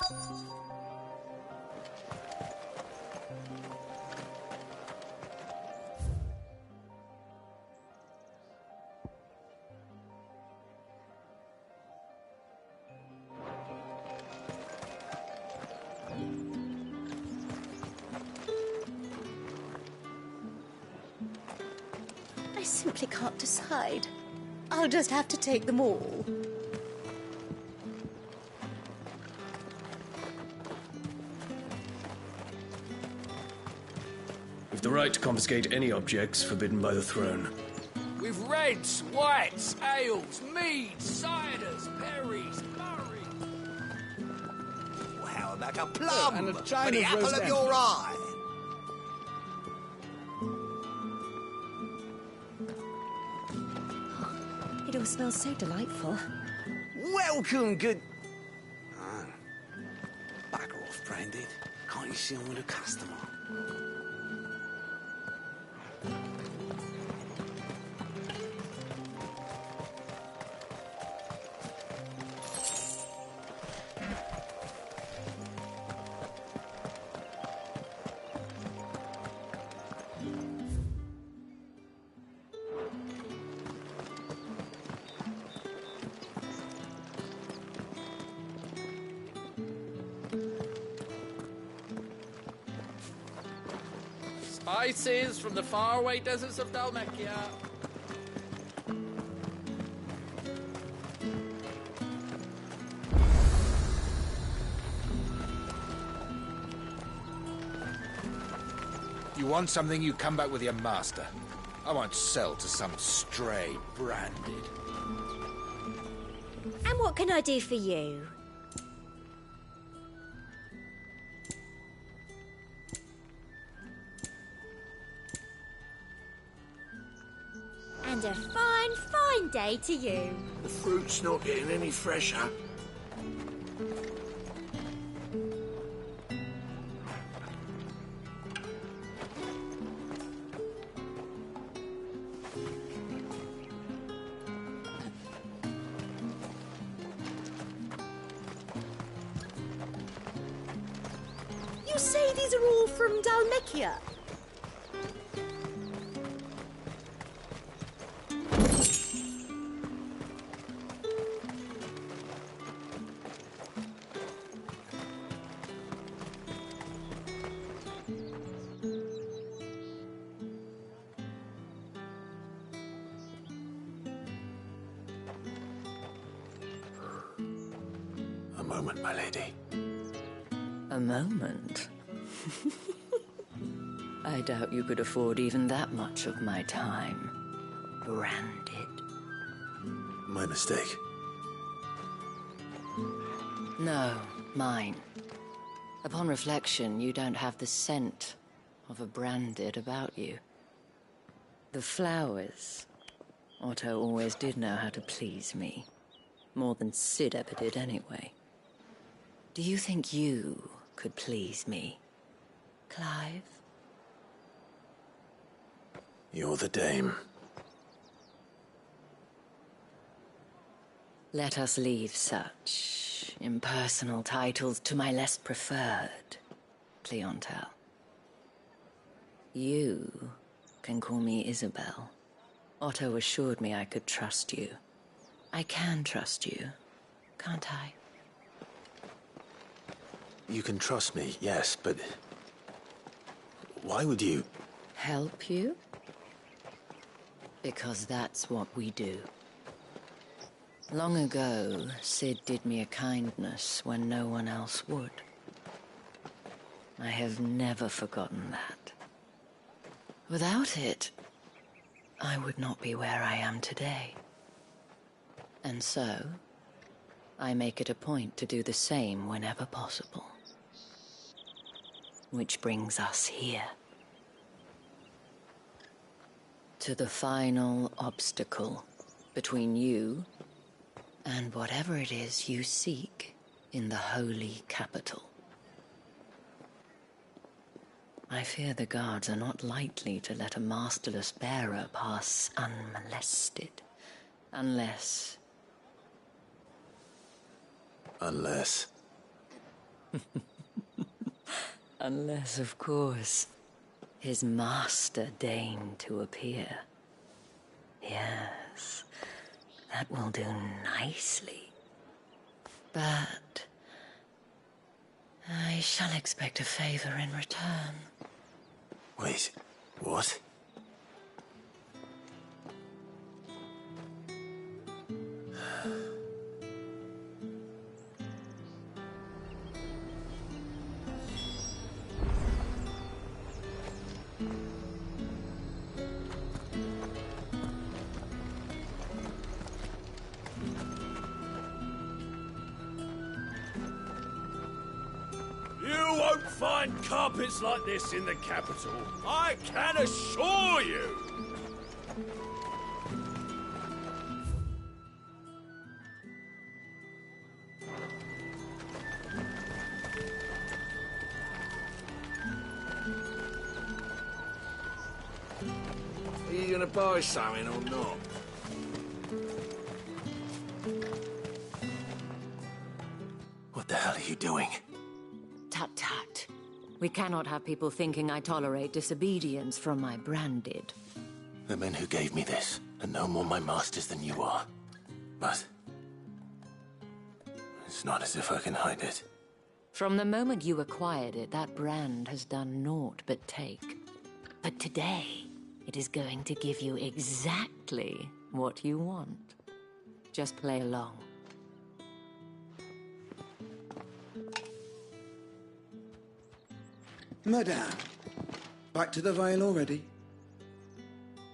I simply can't decide. I'll just have to take them all. We've the right to confiscate any objects forbidden by the throne. With reds, whites, ales, meads, ciders, perries, murrays. How about a plum? And a for china the apple rosette. of your eye. It all smells so delightful. Welcome, good... Oh. Bugger off, Branded. Can't you see I'm with a customer? Spices from the faraway deserts of Dalmacia. You want something, you come back with your master. I won't sell to some stray Branded. And what can I do for you? And a fine, fine day to you. The fruit's not getting any fresher. You say these are all from Dalmacia? A moment, my lady. A moment? I doubt you could afford even that much of my time. Branded. My mistake. No, mine. Upon reflection, you don't have the scent of a Branded about you. The flowers. Otto always did know how to please me. More than Sid ever did anyway. Do you think you could please me, Clive? You're the dame. Let us leave such impersonal titles to my less preferred clientele. You can call me Isabel. Otto assured me I could trust you. I can trust you, can't I? You can trust me, yes, but... why would you... Help you? Because that's what we do. Long ago, Sid did me a kindness when no one else would. I have never forgotten that. Without it, I would not be where I am today. And so, I make it a point to do the same whenever possible. Which brings us here. To the final obstacle between you and whatever it is you seek in the holy capital. I fear the guards are not likely to let a masterless bearer pass unmolested, unless... Unless... Unless, of course, his master deigned to appear. Yes, that will do nicely. But I shall expect a favor in return. Wait, what? You won't find carpets like this in the capital. I can assure you. Are you gonna buy something or not? What the hell are you doing? Tut-tut. We cannot have people thinking I tolerate disobedience from my branded. The men who gave me this are no more my masters than you are. But it's not as if I can hide it. From the moment you acquired it, that brand has done naught but take. But today, it is going to give you exactly what you want. Just play along. Madame, back to the Vale already?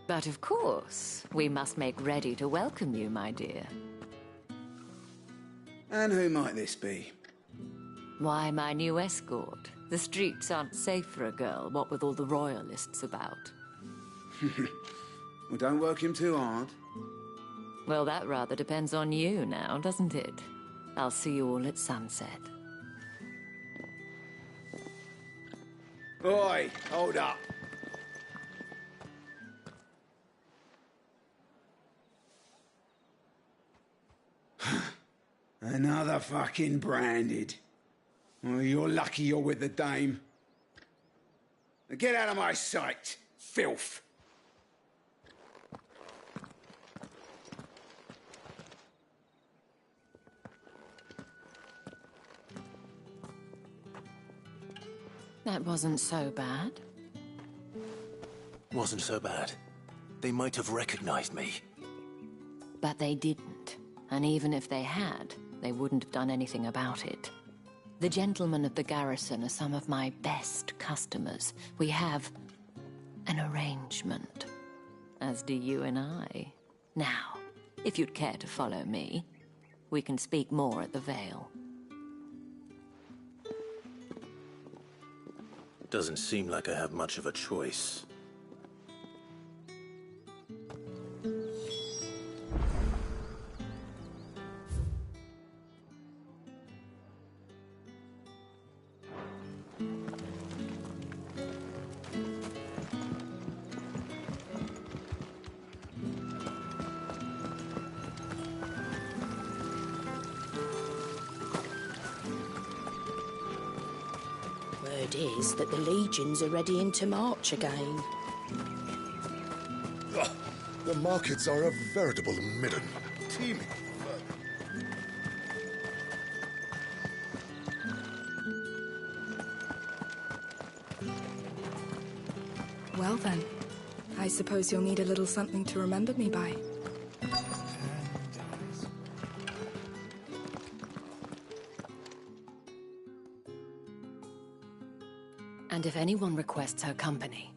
But of course, we must make ready to welcome you, my dear. And who might this be? Why, my new escort. The streets aren't safe for a girl, what with all the royalists about. Well, don't work him too hard. Well, that rather depends on you now, doesn't it? I'll see you all at sunset. Oi, hold up. Another fucking branded. Well, you're lucky you're with the dame. Now get out of my sight, filth. That wasn't so bad. Wasn't so bad. They might have recognized me. But they didn't. And even if they had, they wouldn't have done anything about it. The gentlemen of the garrison are some of my best customers. We have an arrangement, as do you and I. Now, if you'd care to follow me, we can speak more at the Vale. Doesn't seem like I have much of a choice. Word is that the legions are readying to march again. The markets are a veritable midden, teeming. Well then, I suppose you'll need a little something to remember me by. And if anyone requests her company,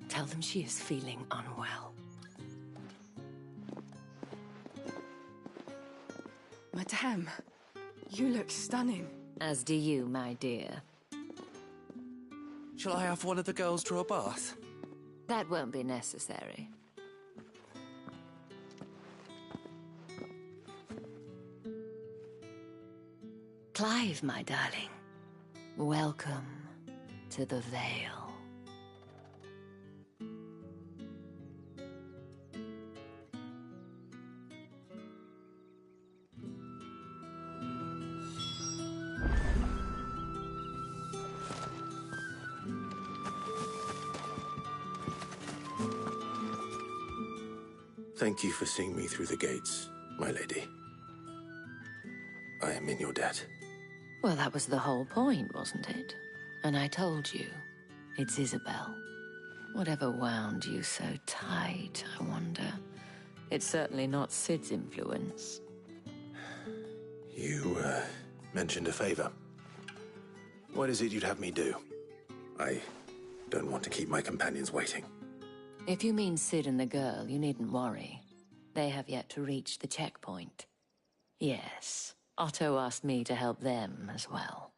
tell them she is feeling unwell. Madame, you look stunning. As do you, my dear. Shall I have one of the girls draw a bath? That won't be necessary. Clive, my darling. Welcome to the Vale. Thank you for seeing me through the gates, my lady. I am in your debt. Well, that was the whole point, wasn't it? And I told you, it's Isabel. Whatever wound you so tight, I wonder. It's certainly not Sid's influence. You, mentioned a favor. What is it you'd have me do? I don't want to keep my companions waiting. If you mean Sid and the girl, you needn't worry. They have yet to reach the checkpoint. Yes, Otto asked me to help them as well.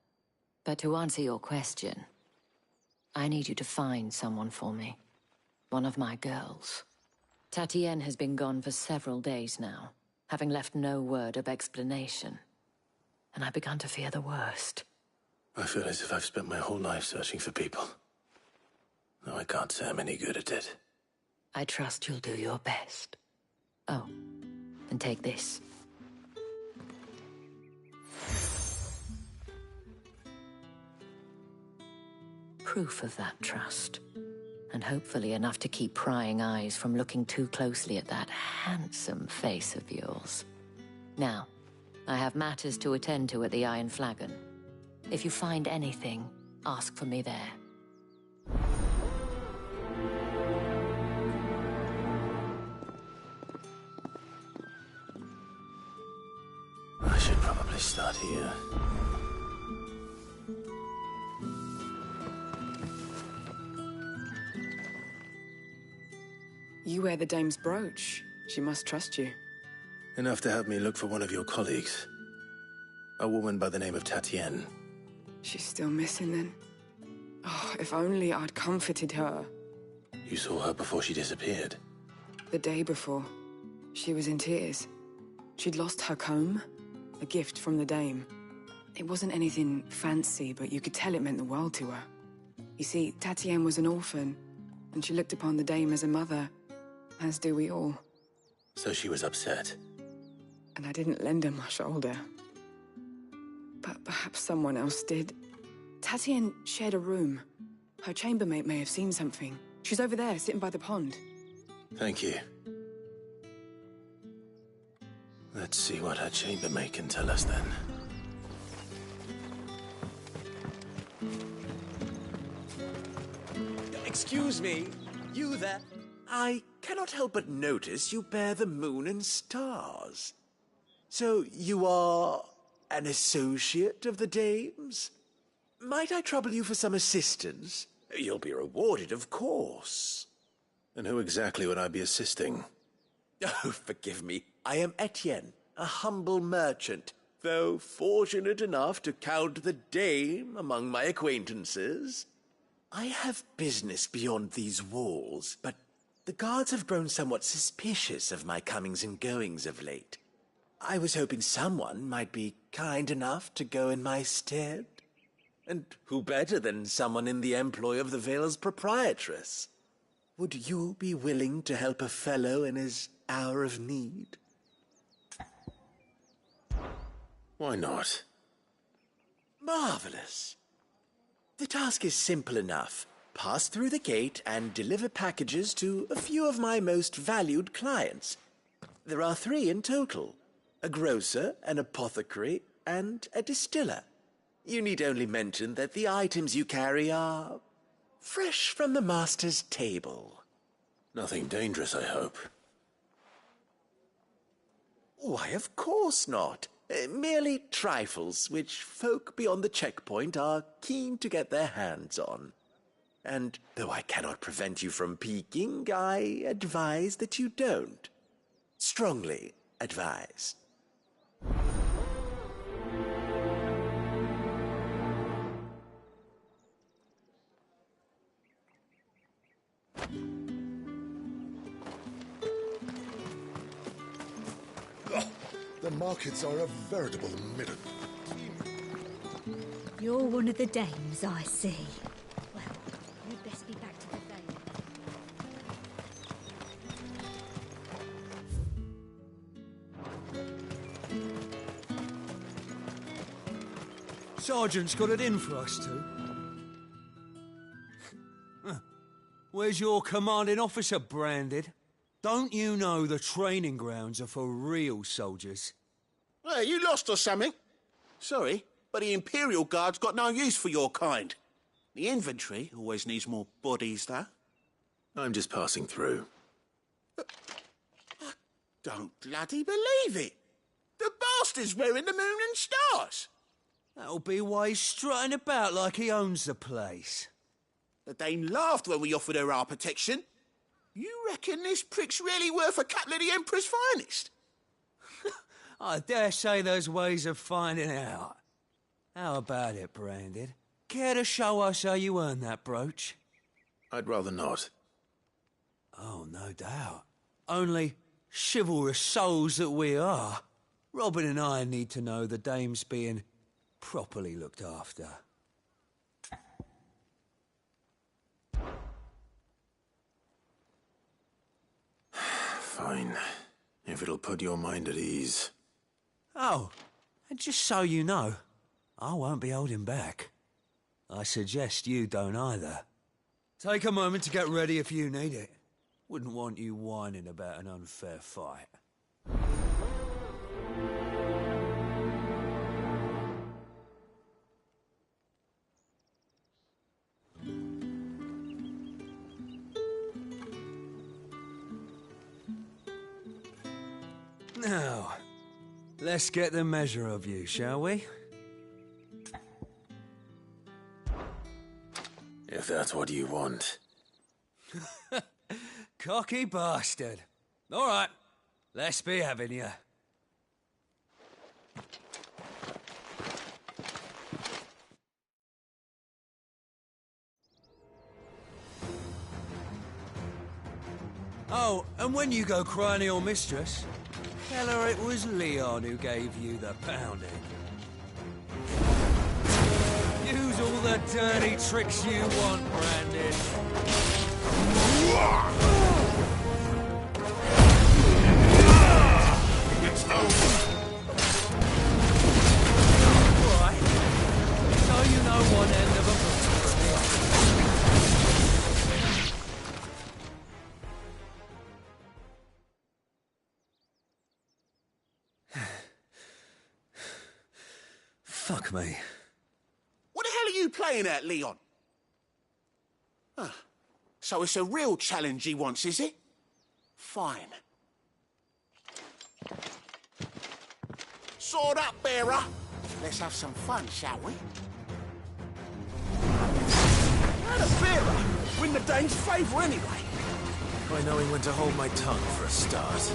But to answer your question, I need you to find someone for me. One of my girls. Tatienne has been gone for several days now, having left no word of explanation. And I've begun to fear the worst. I feel as if I've spent my whole life searching for people. Though I can't say I'm any good at it. I trust you'll do your best. Oh, and take this. Proof of that trust. And hopefully enough to keep prying eyes from looking too closely at that handsome face of yours. Now, I have matters to attend to at the Iron Flagon. If you find anything, ask for me there. I should probably start here. You wear the dame's brooch. She must trust you. Enough to have me look for one of your colleagues. A woman by the name of Tatienne. She's still missing then. Oh, if only I'd comforted her. You saw her before she disappeared. The day before. She was in tears. She'd lost her comb, a gift from the dame. It wasn't anything fancy, but you could tell it meant the world to her. You see, Tatienne was an orphan, and she looked upon the dame as a mother, as do we all. So she was upset. And I didn't lend her my shoulder. But perhaps someone else did. Tatienne shared a room. Her chambermaid may have seen something. She's over there, sitting by the pond. Thank you. Let's see what her chambermaid can tell us then. Excuse me, you there? I cannot help but notice you bear the moon and stars. So you are an associate of the dame's? Might I trouble you for some assistance? You'll be rewarded, of course. And who exactly would I be assisting? Oh, forgive me. I am Etienne, a humble merchant, though fortunate enough to count the dame among my acquaintances. I have business beyond these walls, but the guards have grown somewhat suspicious of my comings and goings of late. I was hoping someone might be kind enough to go in my stead. And who better than someone in the employ of the Vale's proprietress? Would you be willing to help a fellow in his hour of need? Why not? Marvelous. The task is simple enough. Pass through the gate and deliver packages to a few of my most valued clients. There are 3 in total. A grocer, an apothecary, and a distiller. You need only mention that the items you carry are fresh from the master's table. Nothing dangerous, I hope. Why, of course not. Merely trifles which folk beyond the checkpoint are keen to get their hands on. And though I cannot prevent you from peeking, I advise that you don't. Strongly advise. The markets are a veritable midden. You're one of the dames, I see. Well, you'd best be back to the Vale. Sergeant's got it in for us two. Where's your commanding officer branded? Don't you know the training grounds are for real soldiers? Hey, you lost or something? Sorry, but the Imperial Guard's got no use for your kind. The infantry always needs more bodies, though. I'm just passing through. I don't bloody believe it. The bastard's wearing the moon and stars. That'll be why he's strutting about like he owns the place. The Dame laughed when we offered her our protection. You reckon this prick's really worth a couple of the Emperor's finest? I dare say there's ways of finding out. How about it, Branded? Care to show us how you earned that brooch? I'd rather not. Oh, no doubt. Only chivalrous souls that we are, Robin and I need to know the Dame's being properly looked after. Fine. If it'll put your mind at ease. Oh, and just so you know, I won't be holding back. I suggest you don't either. Take a moment to get ready if you need it. Wouldn't want you whining about an unfair fight. Now, let's get the measure of you, shall we? If that's what you want. Cocky bastard. All right, let's be having you. Oh, and when you go crying to your mistress, tell her it was Leon who gave you the pounding. Use all the dirty tricks you want, Brandon. It's over. Right. So you know one end of a Fuck me. What the hell are you playing at, Leon? So it's a real challenge he wants, is it? Fine. Sword up, bearer. Let's have some fun, shall we? How the bearer win the Dane's favour anyway? By knowing when to hold my tongue for a start.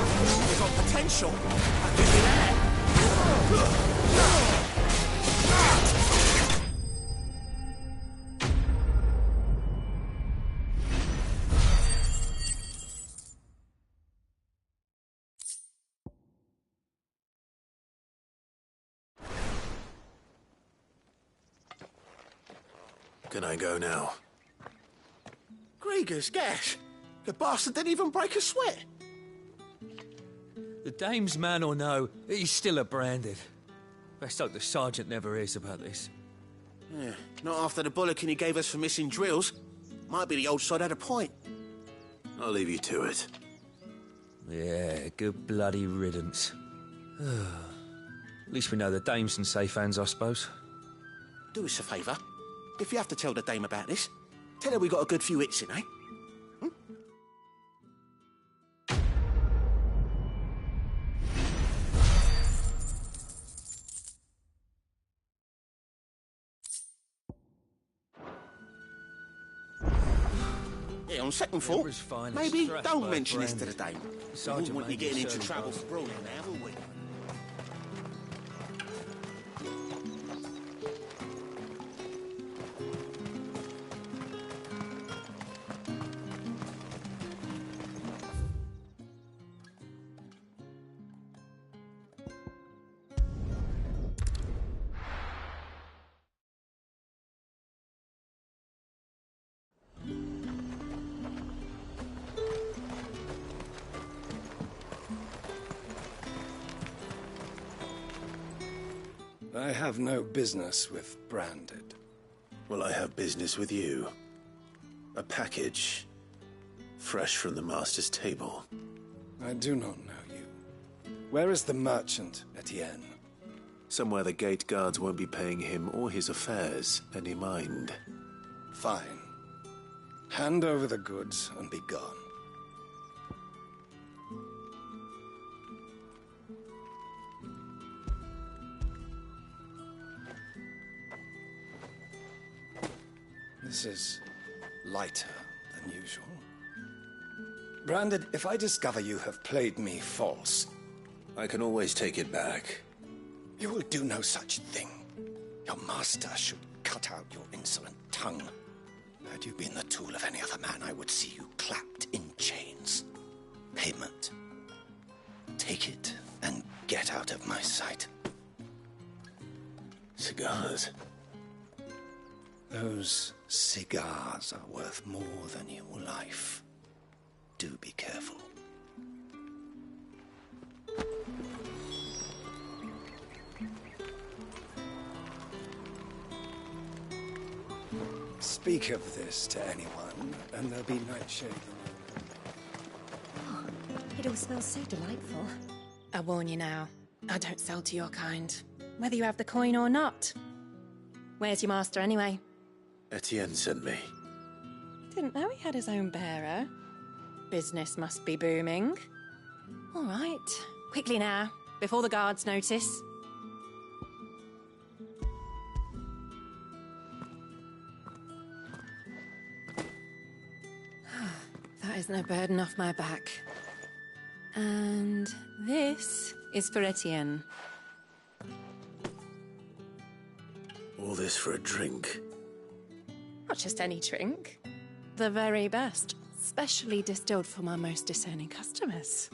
You've got potential. I'll give you that. Can I go now? Grieger's gas. The bastard didn't even break a sweat. The Dame's man or no, he's still a Branded. Best hope the Sergeant never hears about this. Yeah, not after the bollocking he gave us for missing drills. Might be the old sod had a point. I'll leave you to it. Yeah, good bloody riddance. At least we know the Dame's in safe hands, I suppose. Do us a favour. If you have to tell the Dame about this, tell her we got a good few hits in, eh? Yeah, on second thought, maybe don't mention this to the Dame. We wouldn't want you getting into trouble for brawling now, will we? I have no business with Branded. Well, I have business with you. A package, fresh from the Master's table. I do not know you. Where is the merchant, Etienne? Somewhere the gate guards won't be paying him or his affairs any mind. Fine. Hand over the goods and be gone. This is lighter than usual. Branded, if I discover you have played me false... I can always take it back. You will do no such thing. Your master should cut out your insolent tongue. Had you been the tool of any other man, I would see you clapped in chains. Payment. Take it and get out of my sight. Cigars. Those cigars are worth more than your life. Do be careful. Speak of this to anyone, and there'll be nightshade. Oh, it all smells so delightful. I warn you now, I don't sell to your kind, whether you have the coin or not. Where's your master anyway? Etienne sent me. Didn't know he had his own bearer. Business must be booming. All right, quickly now, before the guards notice. That is no burden off my back. And this is for Etienne. All this for a drink? Not just any drink. The very best. Specially distilled for my most discerning customers.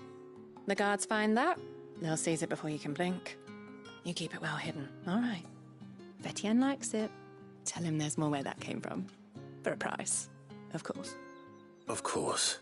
The guards find that, they'll seize it before you can blink. You keep it well hidden, all right? If Etienne likes it, tell him there's more where that came from. For a price, of course. Of course.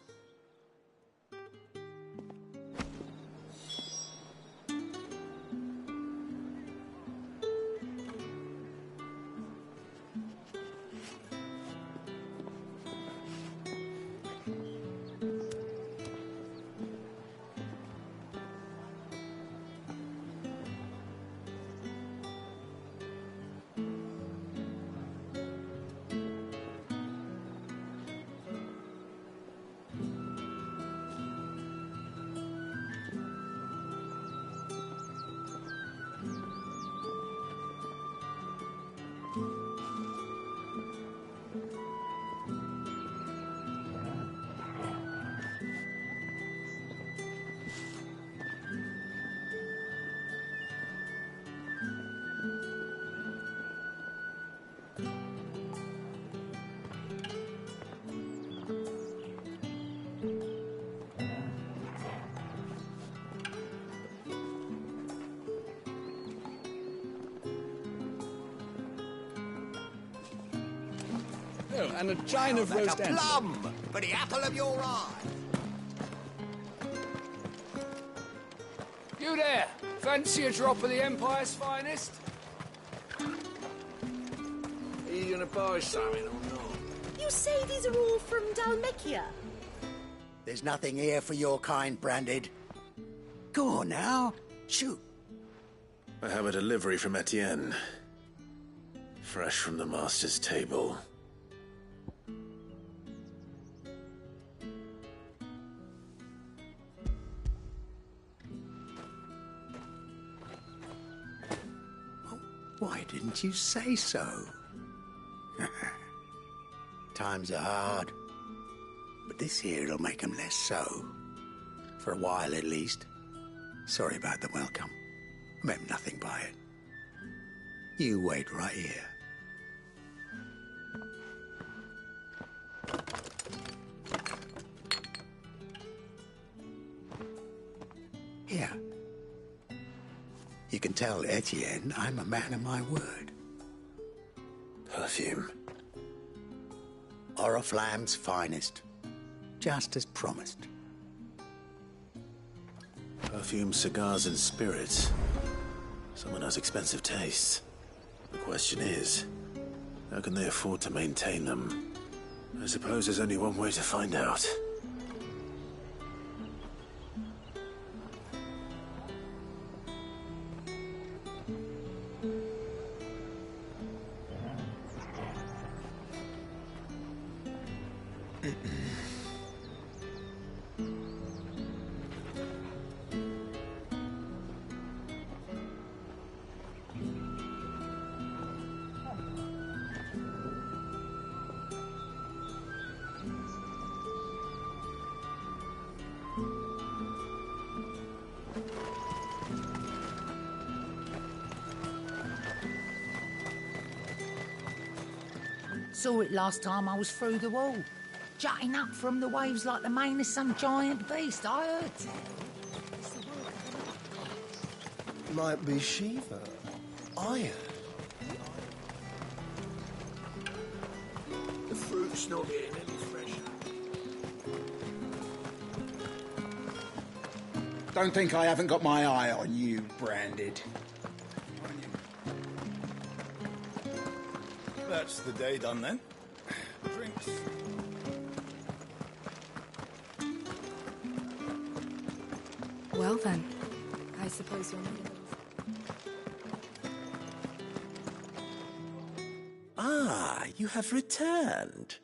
Oh, and a chine of roast a plum for the apple of your eye. You there! Fancy a drop of the Empire's finest? Are you gonna buy something or not? You say these are all from Dalmekia? There's nothing here for your kind, Branded. Go on now, shoot. I have a delivery from Etienne. Fresh from the Master's table. Why didn't you say so? Times are hard, but this here'll make 'em less so. For a while, at least. Sorry about the welcome. Meant nothing by it. You wait right here. Here. You can tell Etienne I'm a man of my word. Perfume. Oriflamme's finest. Just as promised. Perfume, cigars, and spirits. Someone has expensive tastes. The question is, how can they afford to maintain them? I suppose there's only one way to find out. Saw it last time I was through the wall. Jutting up from the waves like the mane of some giant beast, I heard. Might be Shiva. Iron. The fruit's not getting any fresher. Don't think I haven't got my eye on you, Branded. That's the day done then. Drinks. Well then, I suppose you'll need it. Ah, you have returned.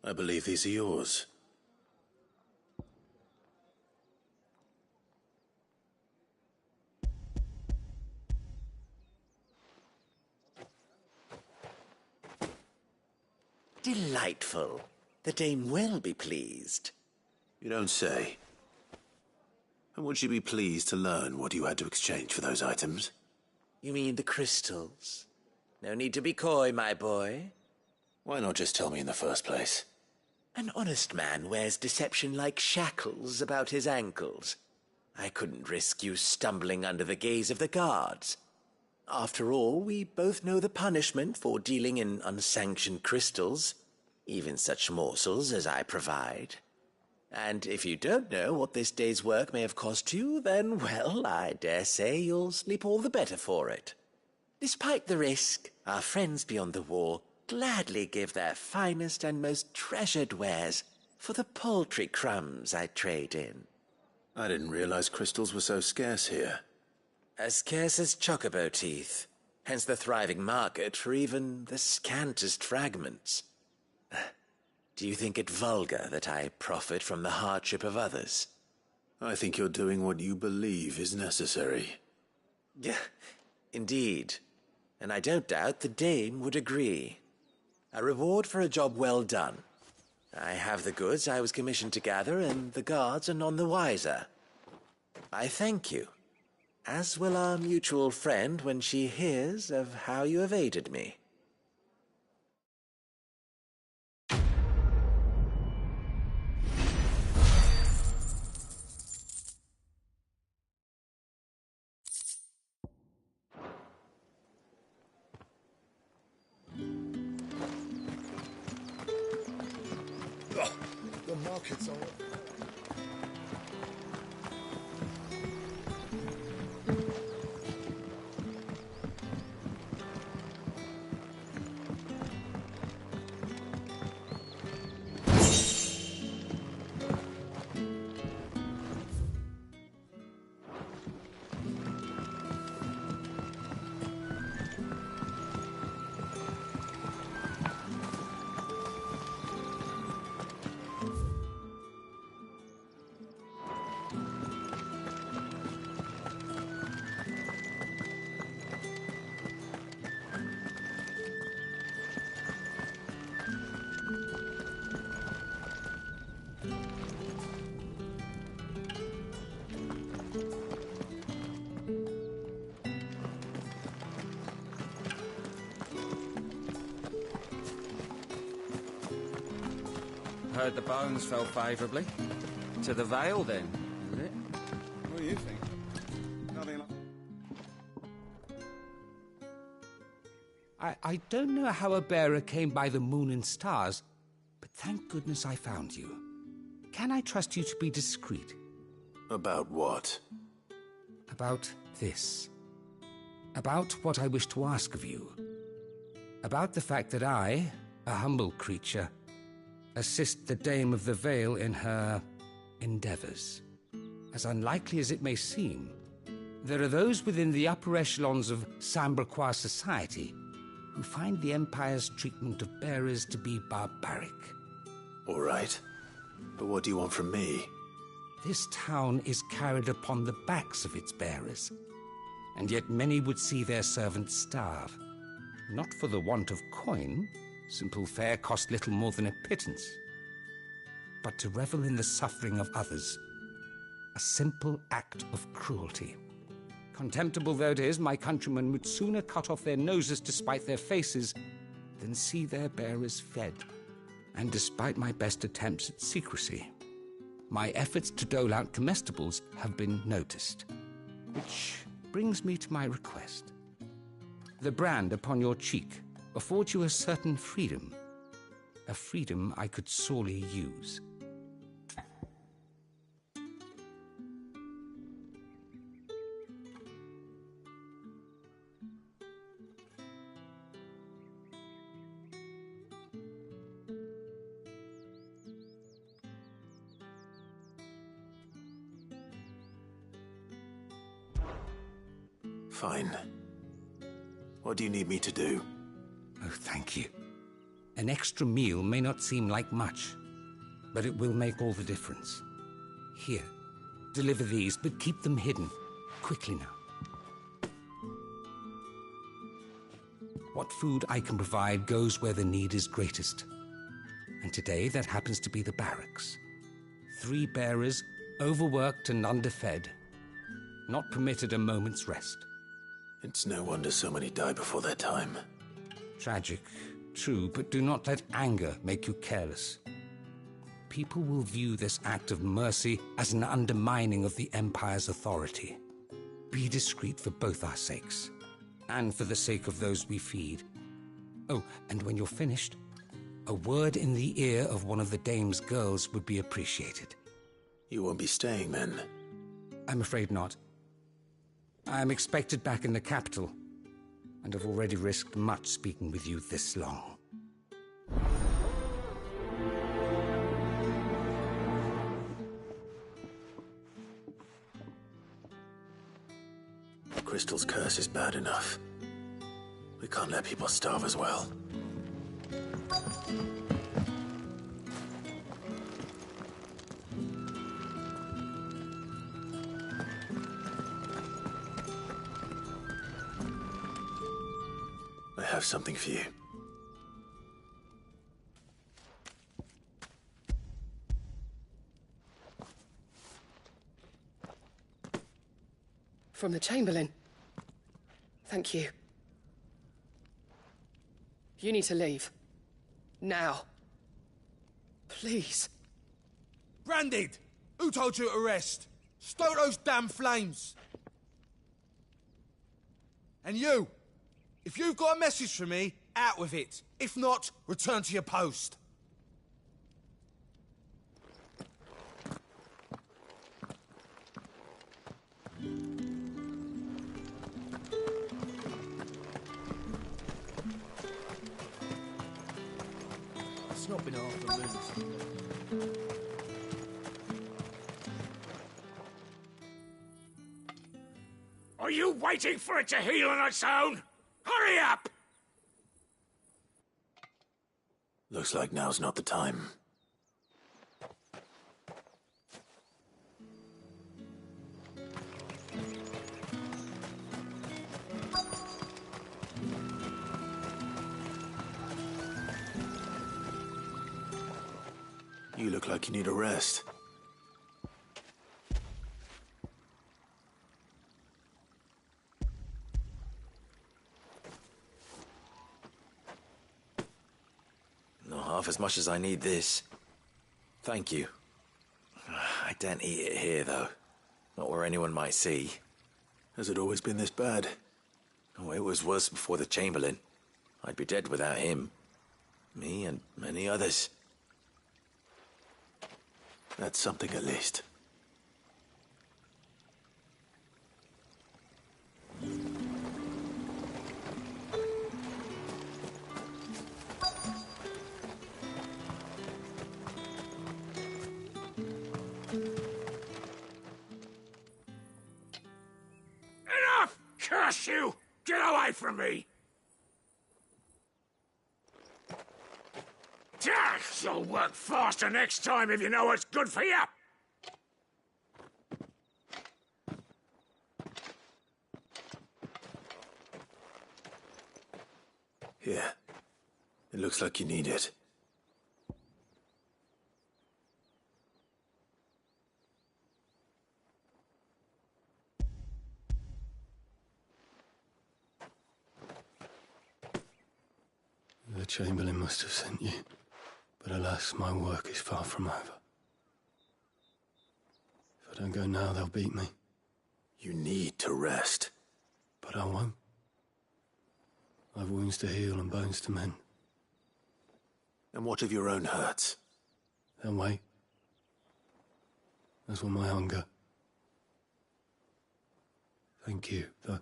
I believe these are yours. Delightful. The dame will be pleased. You don't say. And would she be pleased to learn what you had to exchange for those items? You mean the crystals? No need to be coy, my boy. Why not just tell me in the first place? An honest man wears deception like shackles about his ankles. I couldn't risk you stumbling under the gaze of the guards. After all, we both know the punishment for dealing in unsanctioned crystals, even such morsels as I provide. And if you don't know what this day's work may have cost you, then, well, I dare say you'll sleep all the better for it. Despite the risk, our friends beyond the wall gladly give their finest and most treasured wares for the paltry crumbs I trade in. I didn't realize crystals were so scarce here. As scarce as chocobo teeth, hence the thriving market for even the scantest fragments. Do you think it vulgar that I profit from the hardship of others? I think you're doing what you believe is necessary. Yeah, indeed. And I don't doubt the dame would agree. A reward for a job well done. I have the goods I was commissioned to gather, and the guards are none the wiser. I thank you. As will our mutual friend when she hears of how you have aided me. The markets are... Heard the bones fell favourably. To the Vale, then, is it? What do you think? Nothing like... I don't know how a bearer came by the moon and stars, but thank goodness I found you. Can I trust you to be discreet? About what? About this. About what I wish to ask of you. About the fact that I, a humble creature, assist the Dame of the Vale in her endeavors. As unlikely as it may seem, there are those within the upper echelons of Sambraquois society who find the Empire's treatment of bearers to be barbaric. All right. But what do you want from me? This town is carried upon the backs of its bearers, and yet many would see their servants starve. Not for the want of coin, simple fare cost little more than a pittance, but to revel in the suffering of others, a simple act of cruelty. Contemptible though it is, my countrymen would sooner cut off their noses to spite their faces than see their bearers fed. And despite my best attempts at secrecy, my efforts to dole out comestibles have been noticed. Which brings me to my request. The brand upon your cheek affords you a certain freedom. A freedom I could sorely use. Fine. What do you need me to do? Oh, thank you. An extra meal may not seem like much, but it will make all the difference. Here, deliver these, but keep them hidden. Quickly now. What food I can provide goes where the need is greatest. And today, that happens to be the barracks. 3 bearers, overworked and underfed, not permitted a moment's rest. It's no wonder so many die before their time. Tragic, true, but do not let anger make you careless. People will view this act of mercy as an undermining of the Empire's authority. Be discreet for both our sakes, and for the sake of those we feed. Oh, and when you're finished, a word in the ear of one of the Dame's girls would be appreciated. You won't be staying then? I'm afraid not. I am expected back in the capital, and have already risked much speaking with you this long. Crystal's curse is bad enough. We can't let people starve as well. I have something for you. From the Chamberlain. Thank you. You need to leave. Now. Please. Branded! Who told you to rest? Stoke those damn flames! And you! If you've got a message for me, out with it. If not, return to your post. It's not been half a minute. Are you waiting for it to heal on its own? Hurry up! Looks like now's not the time. You look like you need a rest. Not half as much as I need this. Thank you. I daren't eat it here, though. Not where anyone might see. Has it always been this bad? Oh, it was worse before the Chamberlain. I'd be dead without him. Me and many others. That's something at least. you! Get away from me! You'll work faster next time if you know what's good for you! Here. It looks like you need it. The Chamberlain must have sent you. But alas, my work is far from over. If I don't go now, they'll beat me. You need to rest. But I won't. I've wounds to heal and bones to mend. And what of your own hurts? They'll wait. As will my hunger. Thank you, though.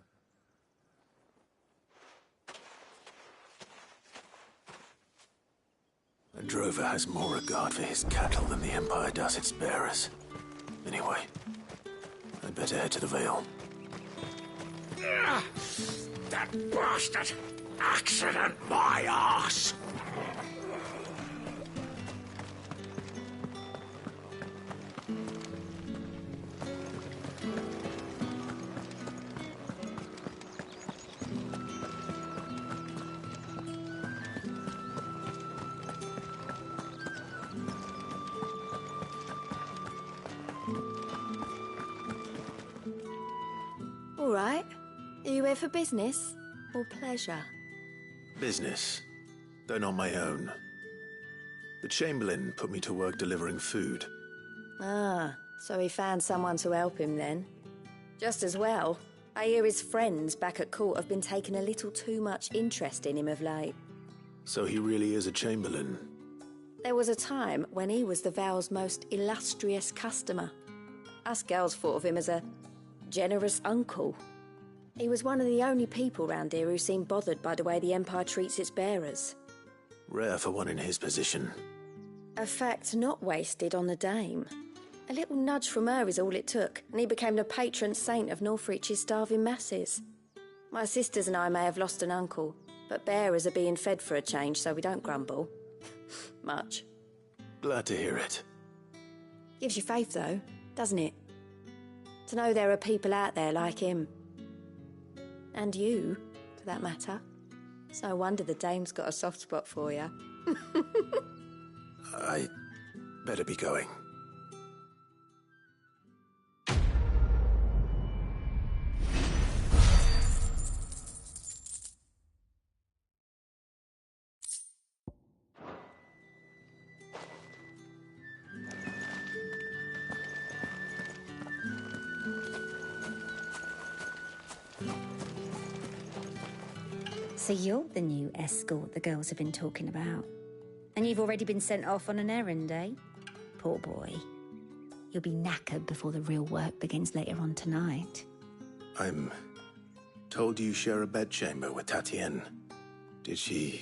A drover has more regard for his cattle than the Empire does its bearers. Anyway, I'd better head to the Vale. That bastard! Accident, my arse! All right. Are you here for business or pleasure? Business, though not my own. The Chamberlain put me to work delivering food. Ah, so he found someone to help him then. Just as well. I hear his friends back at court have been taking a little too much interest in him of late. So he really is a Chamberlain. There was a time when he was the Vale's most illustrious customer. Us girls thought of him as a generous uncle. He was one of the only people round here who seemed bothered by the way the Empire treats its bearers. Rare for one in his position. A fact not wasted on the Dame. A little nudge from her is all it took, and he became the patron saint of Northreach's starving masses. My sisters and I may have lost an uncle, but bearers are being fed for a change, so we don't grumble. Much. Glad to hear it. Gives you faith, though, doesn't it? To know there are people out there like him. And you, for that matter. It's no wonder the Dame's got a soft spot for you. I better be going. So you're the new escort the girls have been talking about. And you've already been sent off on an errand, eh? Poor boy. You'll be knackered before the real work begins later on tonight. I'm told you share a bedchamber with Tatienne. Did she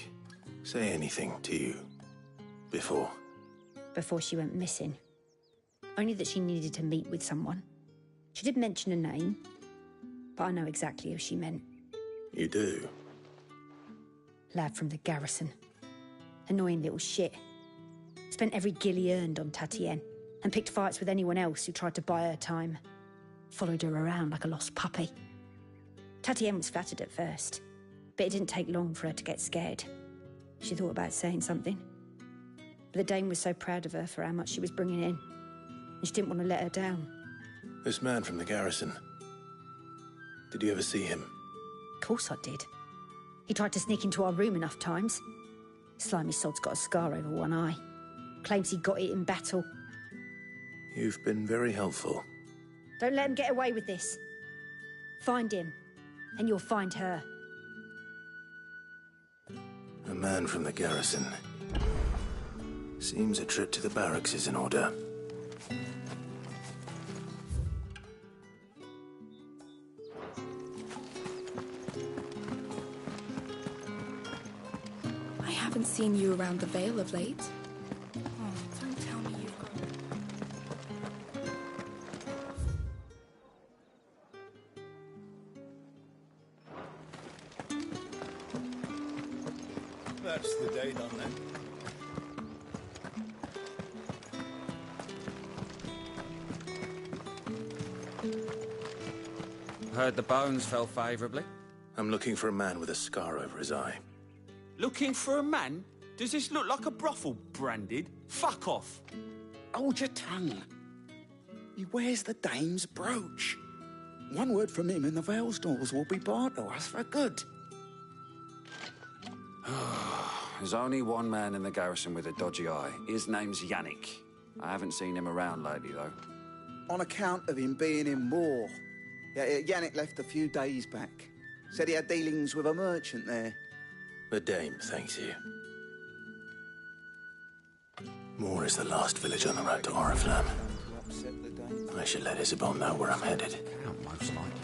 say anything to you before? Before she went missing. Only that she needed to meet with someone. She did mention a name, but I know exactly who she meant. You do? Lad from the garrison. Annoying little shit. Spent every guil he earned on Tatienne, and picked fights with anyone else who tried to buy her time. Followed her around like a lost puppy. Tatienne was flattered at first, but it didn't take long for her to get scared. She thought about saying something. But the Dame was so proud of her for how much she was bringing in, and she didn't want to let her down. This man from the garrison. Did you ever see him? Of course I did. He tried to sneak into our room enough times. Slimy sod's got a scar over one eye. Claims he got it in battle. You've been very helpful. Don't let him get away with this. Find him, and you'll find her. A man from the garrison. Seems a trip to the barracks is in order. I haven't seen you around the Vale of late. Oh, don't tell me you've got... Heard the bones fell favourably. I'm looking for a man with a scar over his eye. Looking for a man? Does this look like a brothel, Branded? Fuck off. Hold your tongue. He wears the dame's brooch. One word from him and the Vale's doors will be barred to us for good. There's only one man in the garrison with a dodgy eye. His name's Yannick. I haven't seen him around lately, though. On account of him being in war. Yeah, Yannick left a few days back. Said he had dealings with a merchant there. The dame thanks you. Moore is the last village on the road to Oriflamme. I should let Isabel know where I'm headed. Most likely.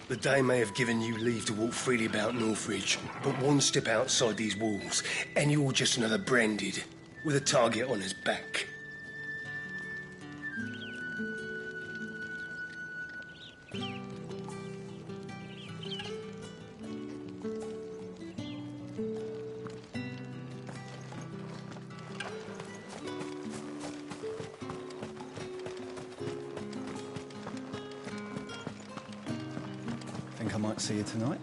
The Dame may have given you leave to walk freely about Northridge, but one step outside these walls, and you're just another Branded, with a target on his back. Think I might see you tonight?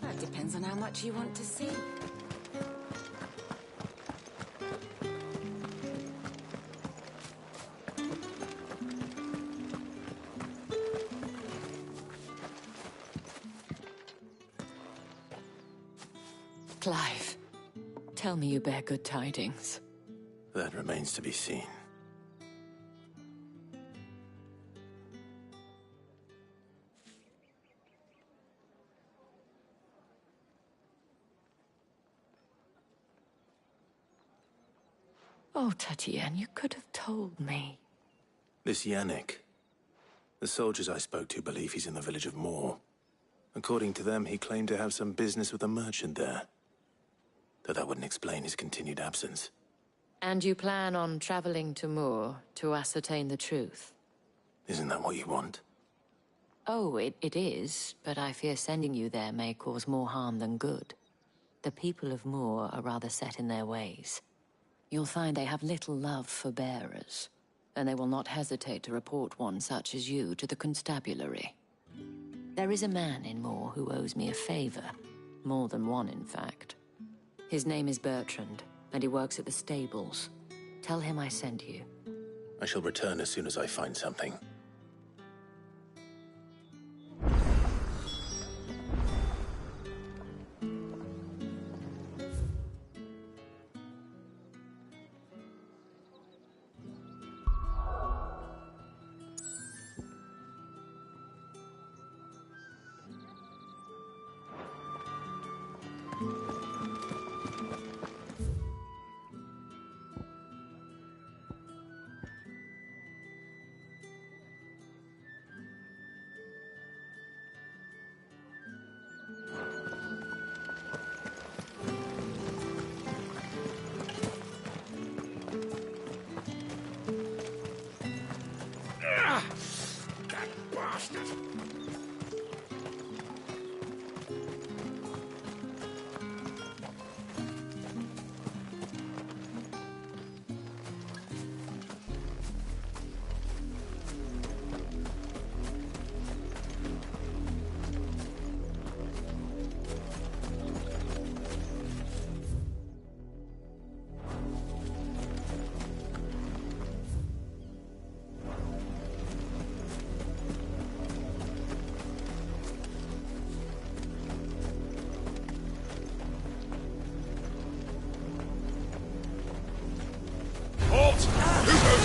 That depends on how much you want to see. Clive, tell me you bear good tidings. That remains to be seen. Oh, Tatienne, you could have told me. This Yannick. The soldiers I spoke to believe he's in the village of Moore. According to them, he claimed to have some business with a merchant there. Though that wouldn't explain his continued absence. And you plan on traveling to Moore to ascertain the truth? Isn't that what you want? Oh, it is, but I fear sending you there may cause more harm than good. The people of Moore are rather set in their ways. You'll find they have little love for bearers, and they will not hesitate to report one such as you to the constabulary. There is a man in Moore who owes me a favor. More than one, in fact. His name is Bertrand, and he works at the stables. Tell him I sent you. I shall return as soon as I find something.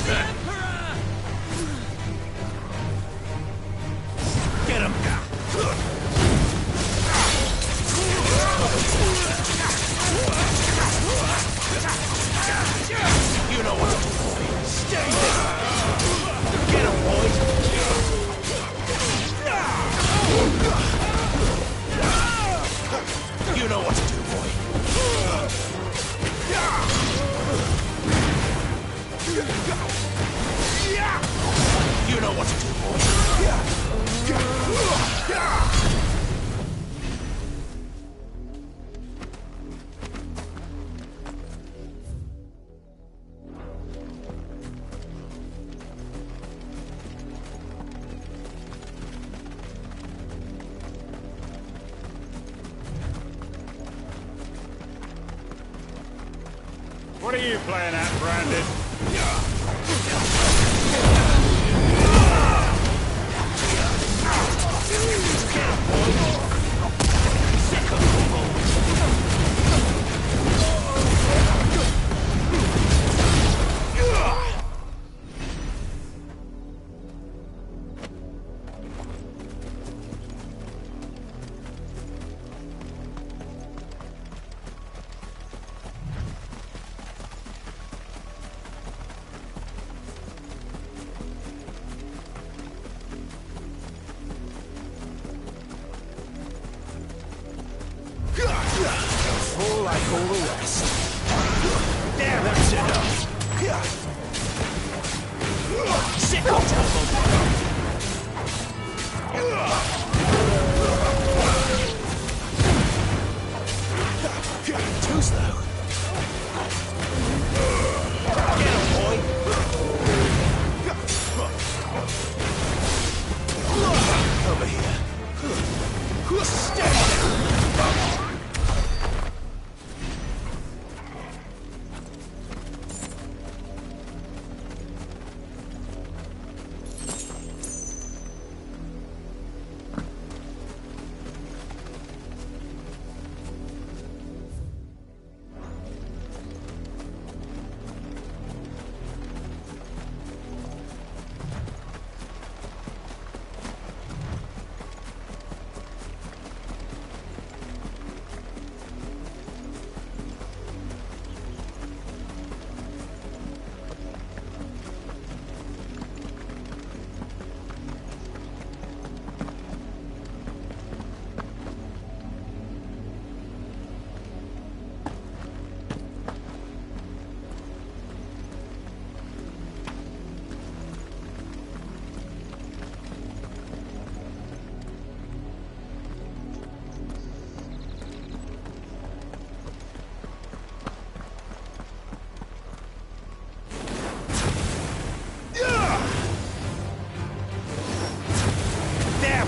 Get him! You know what to do, boy. Stay there! Get him, boy! You know what to do, boy. You know what to do, boy. What are you playing at, Brandon? Fall like all the rest. There, that's enough. Sick on too slow. Get him, boy. Over here. Stay there.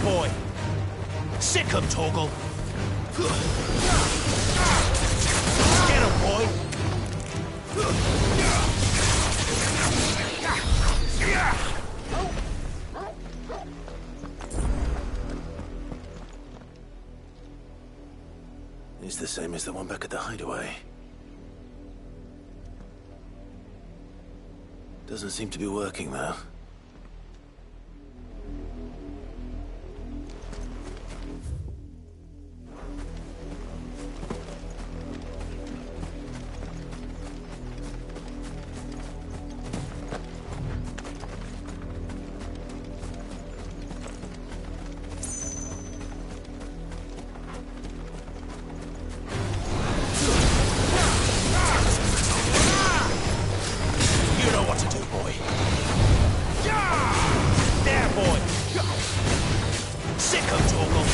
Boy. Sick him, Torgal. Get him, boy. It's the same as the one back at the hideaway. Doesn't seem to be working, though. Torgal.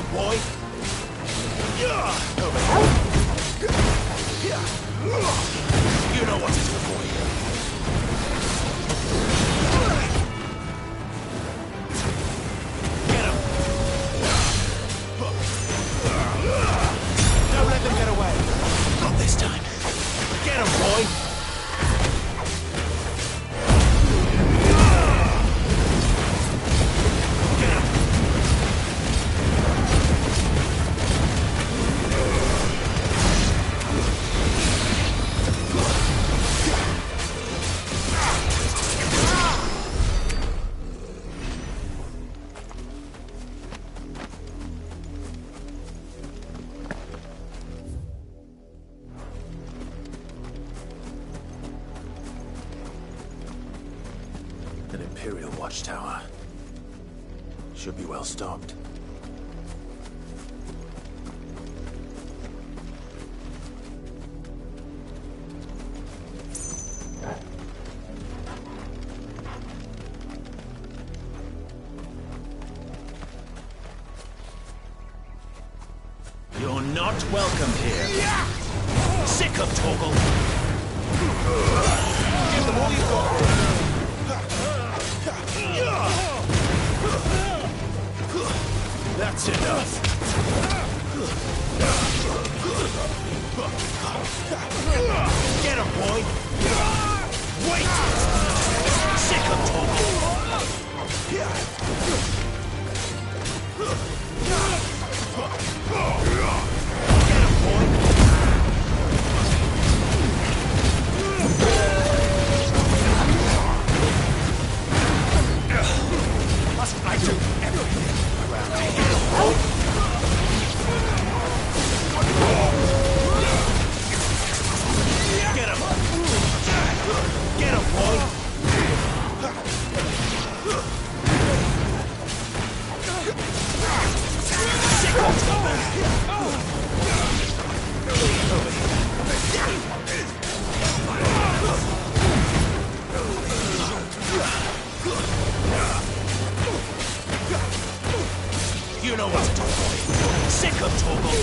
him, boy! You know what to do, boy. Get him! Don't let them get away. Not this time. Get him, boy! An Imperial watchtower. Should be well stocked. You're not welcome here. Sick of Torgal. Give them all you've got. That's enough. Get him, boy. Wait. Sick of Torgal. Must I do everything around here? Get him! Get him, boy! Sick of You know what to do, boy. Sick of Torgal.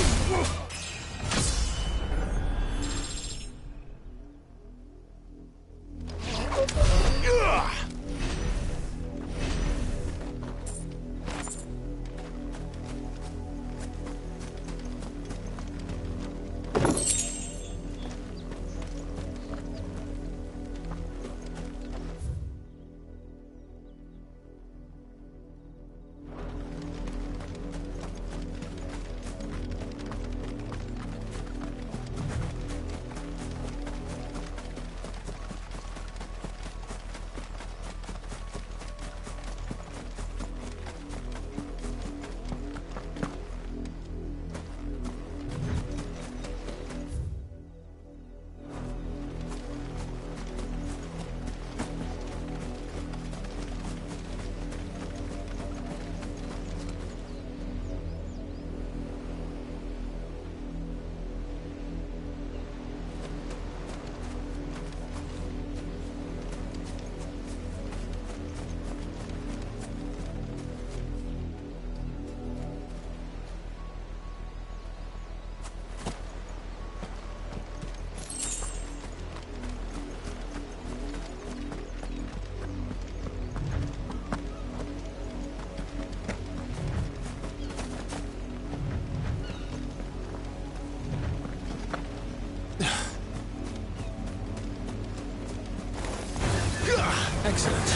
Excellent.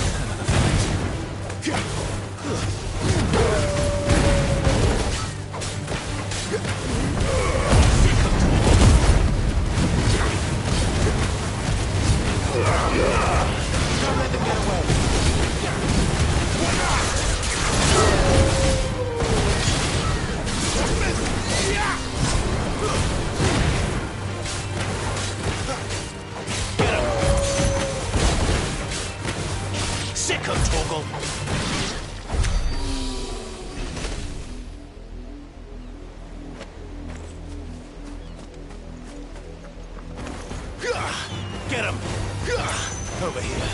Don't let them get away. Sick of Torgal. Get him! Over here.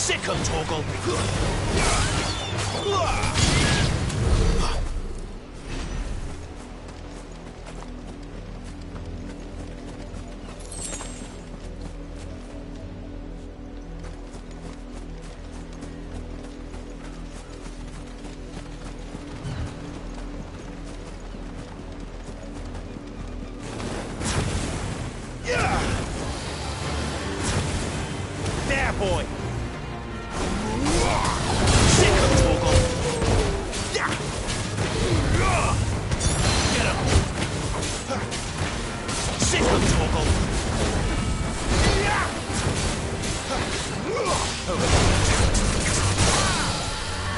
Sick of Torgal! There, boy! Sick of Torgal! Get him! Sick of Torgal!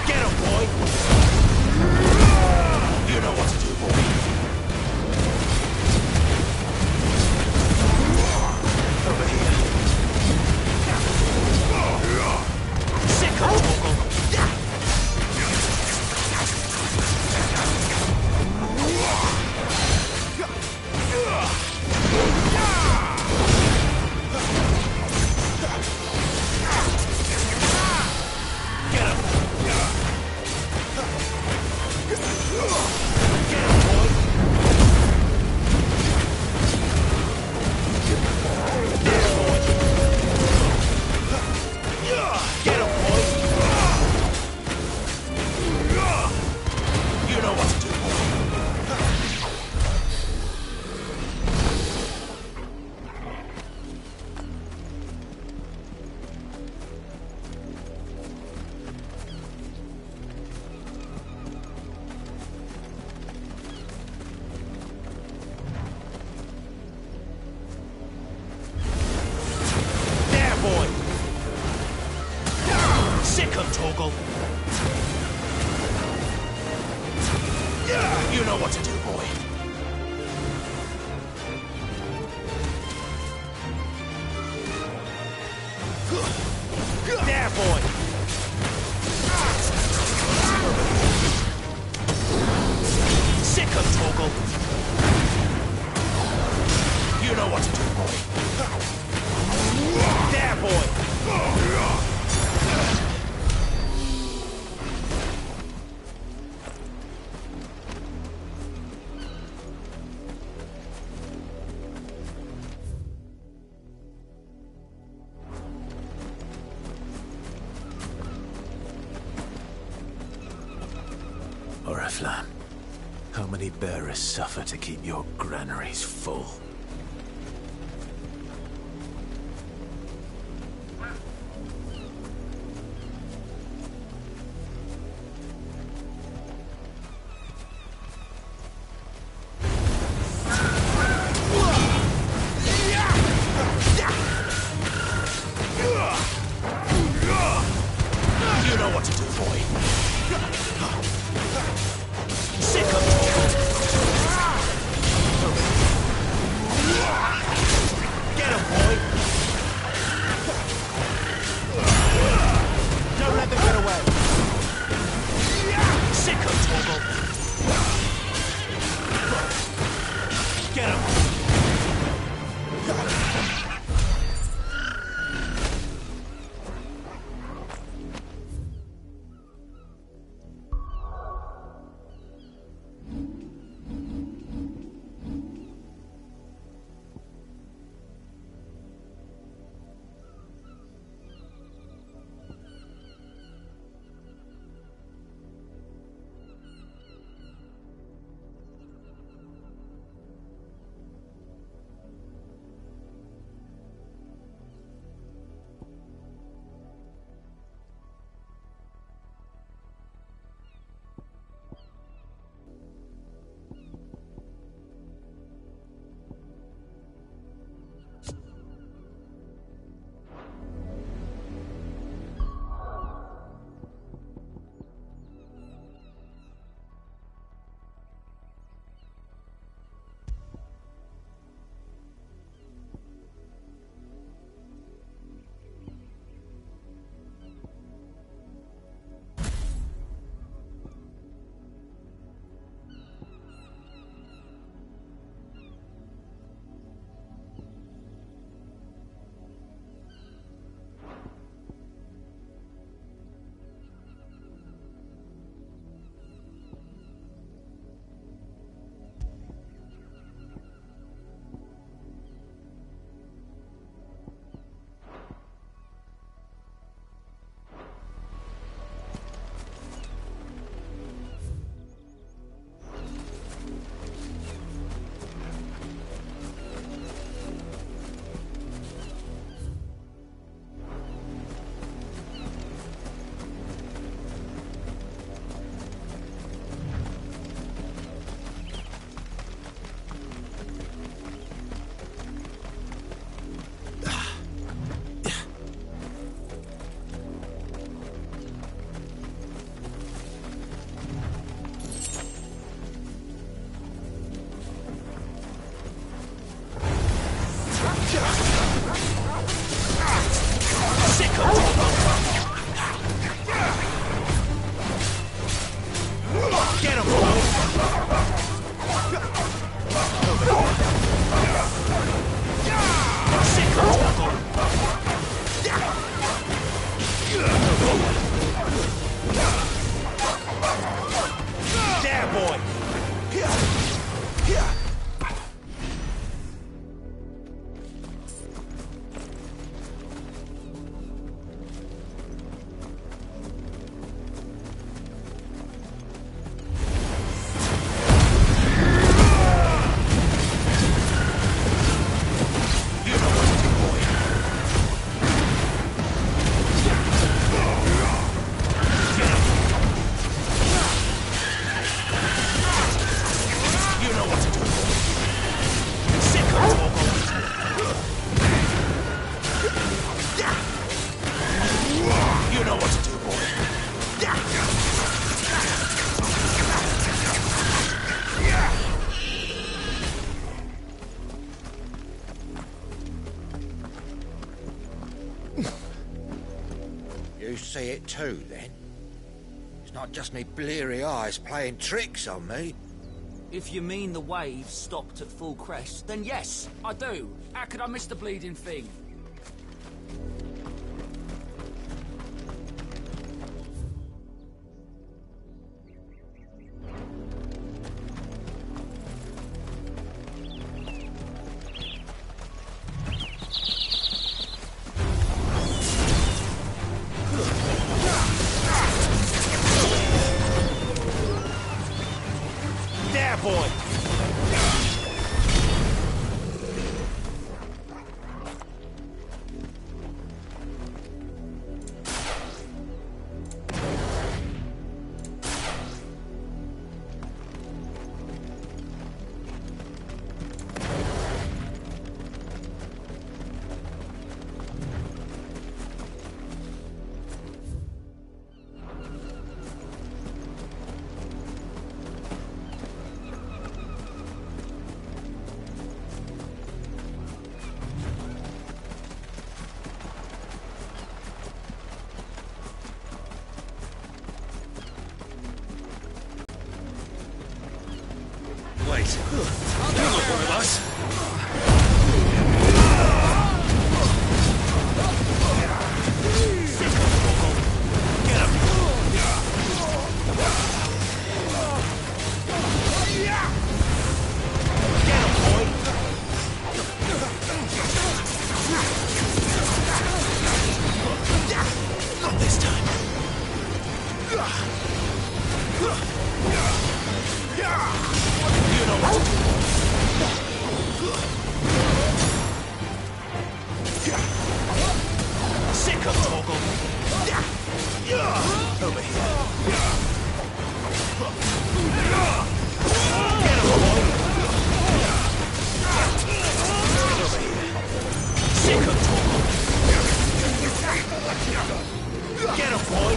Get him, boy! You know what to do, boy. Over here. Sick of Torgal! Get him! Get him, boy! There, boy! Get him, boy! You know what to do, boy. There, boy! Sick of Torgal! You know what to do, boy. There, boy! Sick of Torgal! You know what to do, boy. There, boy! Oriflamme, how many bearers suffer to keep your granaries full? You know what to do, boy. Sick of Torgal! You see it too, then? It's not just me bleary eyes playing tricks on me. If you mean the waves stopped at full crest, then yes, I do. How could I miss the bleeding thing? There, boy! Wait. You're not one of us. Not this time. You know what to do. Sick of Toggle. Over here. Get him, boy. Over here. Sick of Toggle. Get him, boy.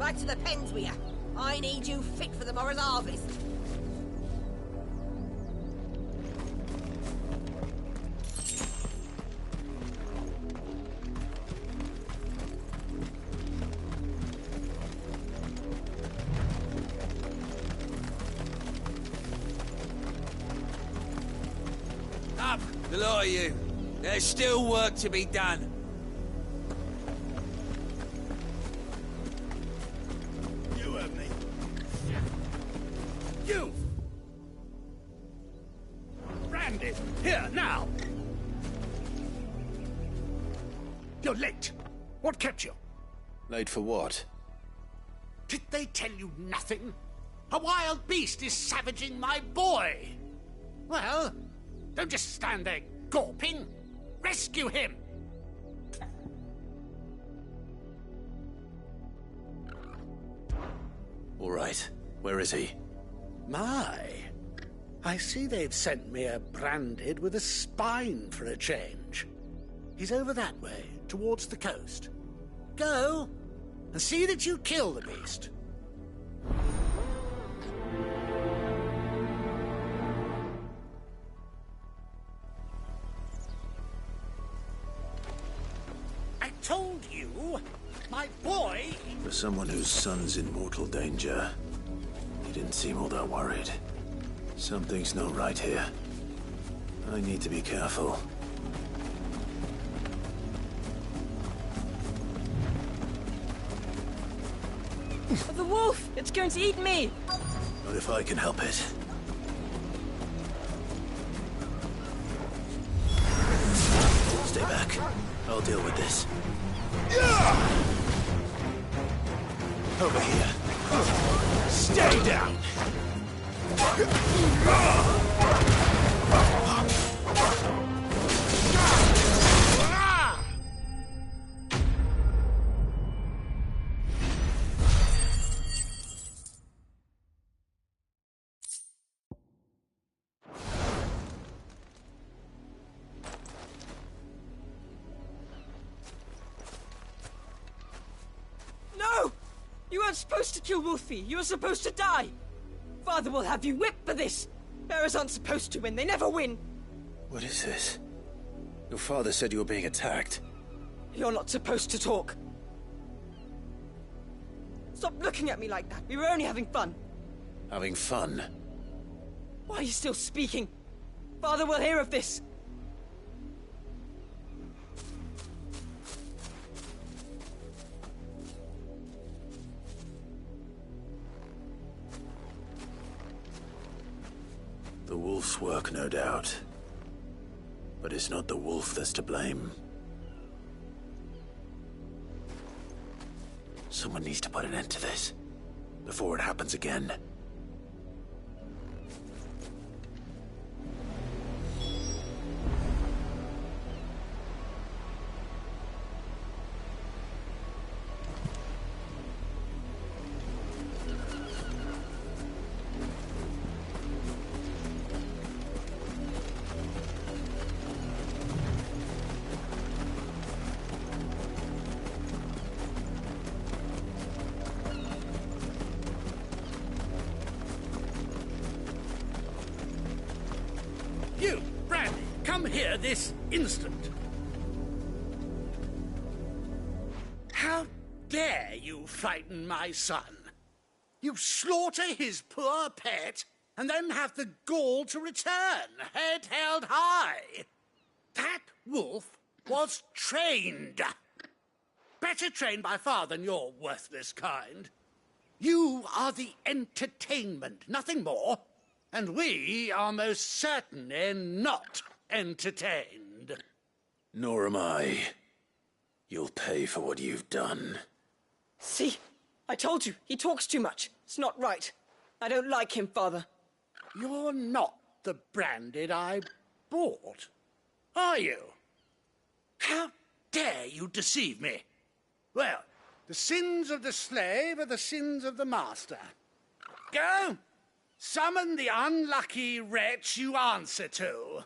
Back to the pens with you. I need you fit for the morrow's harvest. Up, the lot of you. There's still work to be done. You heard me. You! Branded! Here, now! You're late. What kept you? Late for what? Did they tell you nothing? A wild beast is savaging my boy! Well, don't just stand there gawping. Rescue him! All right. Where is he? My, I see they've sent me a branded with a spine for a change. He's over that way, towards the coast. Go, and see that you kill the beast. I told you, my boy... For someone whose son's in mortal danger, he didn't seem all that worried. Something's not right here. I need to be careful. The wolf! It's going to eat me! Not if I can help it. Stay back. I'll deal with this. Over here. Stay down! No! You weren't supposed to kill Wolfie. You were supposed to die. Father will have you whipped for this. Bearers aren't supposed to win. They never win. What is this? Your father said you were being attacked. You're not supposed to talk. Stop looking at me like that. We were only having fun. Having fun? Why are you still speaking? Father will hear of this. The wolf's work, no doubt. But it's not the wolf that's to blame. Someone needs to put an end to this, before it happens again. You, Brandy, come here this instant. How dare you frighten my son? You slaughter his poor pet, and then have the gall to return, head held high. That wolf was trained. Better trained by far than your worthless kind. You are the entertainment, nothing more. And we are most certainly not entertained. Nor am I. You'll pay for what you've done. See? I told you. He talks too much. It's not right. I don't like him, Father. You're not the branded I bought, are you? How dare you deceive me? Well, the sins of the slave are the sins of the master. Go! Summon the unlucky wretch you answer to.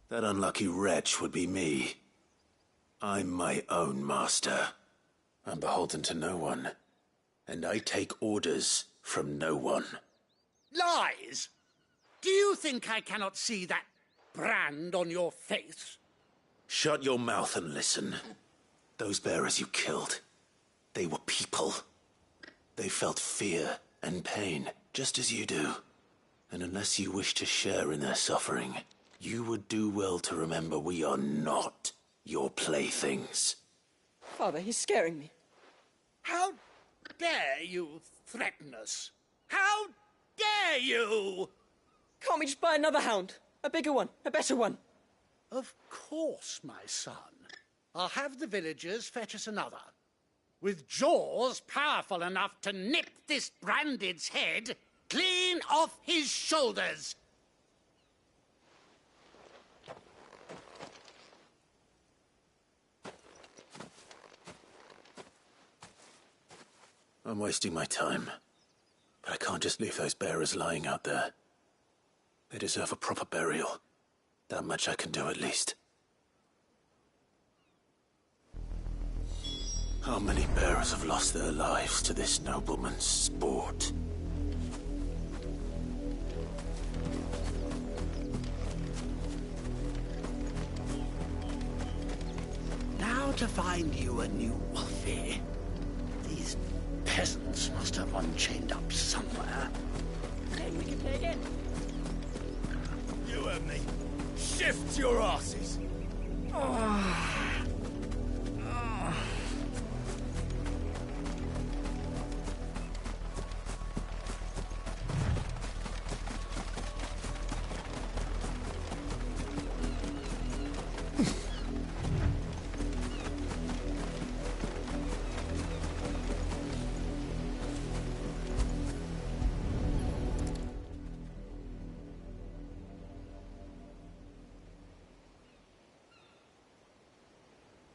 That unlucky wretch would be me. I'm my own master. I'm beholden to no one. And I take orders from no one. Lies! Do you think I cannot see that brand on your face? Shut your mouth and listen. Those bearers you killed, they were people. They felt fear and pain, just as you do. And unless you wish to share in their suffering, you would do well to remember we are not your playthings. Father, he's scaring me. How dare you threaten us? How dare you? Can't we just buy another hound? A bigger one, a better one. Of course, my son. I'll have the villagers fetch us another. With jaws powerful enough to nip this Branded's head clean off his shoulders. I'm wasting my time. But I can't just leave those bearers lying out there. They deserve a proper burial. That much I can do at least. How many bearers have lost their lives to this nobleman's sport? Now to find you a new Ffxvi. These peasants must have one chained up somewhere. Hey, we can play again. You heard me. Shift your asses.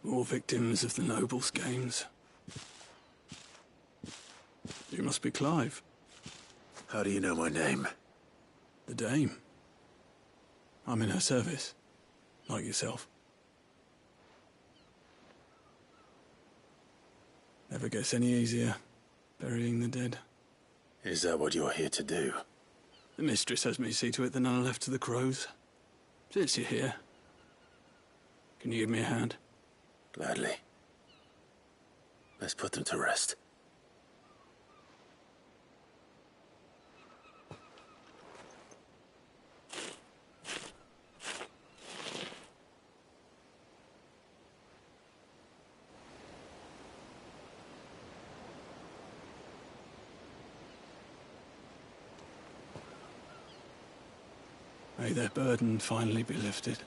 More victims of the nobles' games. You must be Clive. How do you know my name? The Dame. I'm in her service, like yourself. Never gets any easier, burying the dead. Is that what you're here to do? The mistress has me see to it that none are left to the crows. Since you're here, can you give me a hand? Gladly. Let's put them to rest. May their burden finally be lifted.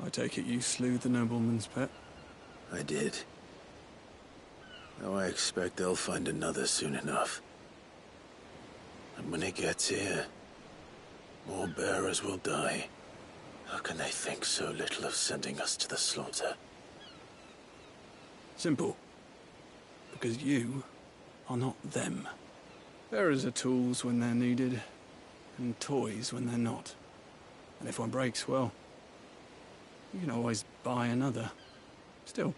I take it you slew the nobleman's pet? I did. Now I expect they'll find another soon enough. And when it gets here, more bearers will die. How can they think so little of sending us to the slaughter? Simple. Because you are not them. Bearers are tools when they're needed, and toys when they're not. And if one breaks, well, you can always buy another. Still,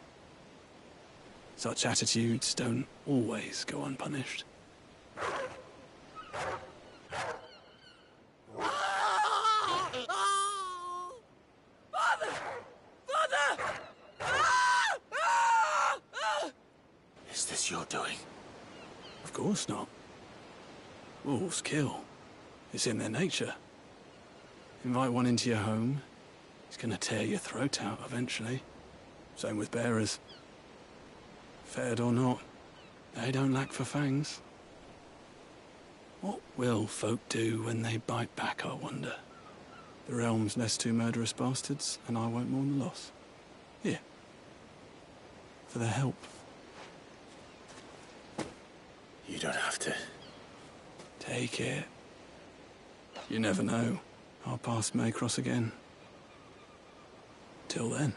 such attitudes don't always go unpunished. Father! Father! Is this your doing? Of course not. Wolves kill. It's in their nature. Invite one into your home, he's gonna tear your throat out eventually. Same with bearers. Fed or not, they don't lack for fangs. What will folk do when they bite back, I wonder? The realm's less two murderous bastards, and I won't mourn the loss. Here. For their help. You don't have to. Take it. You never know. Our paths may cross again. Till then.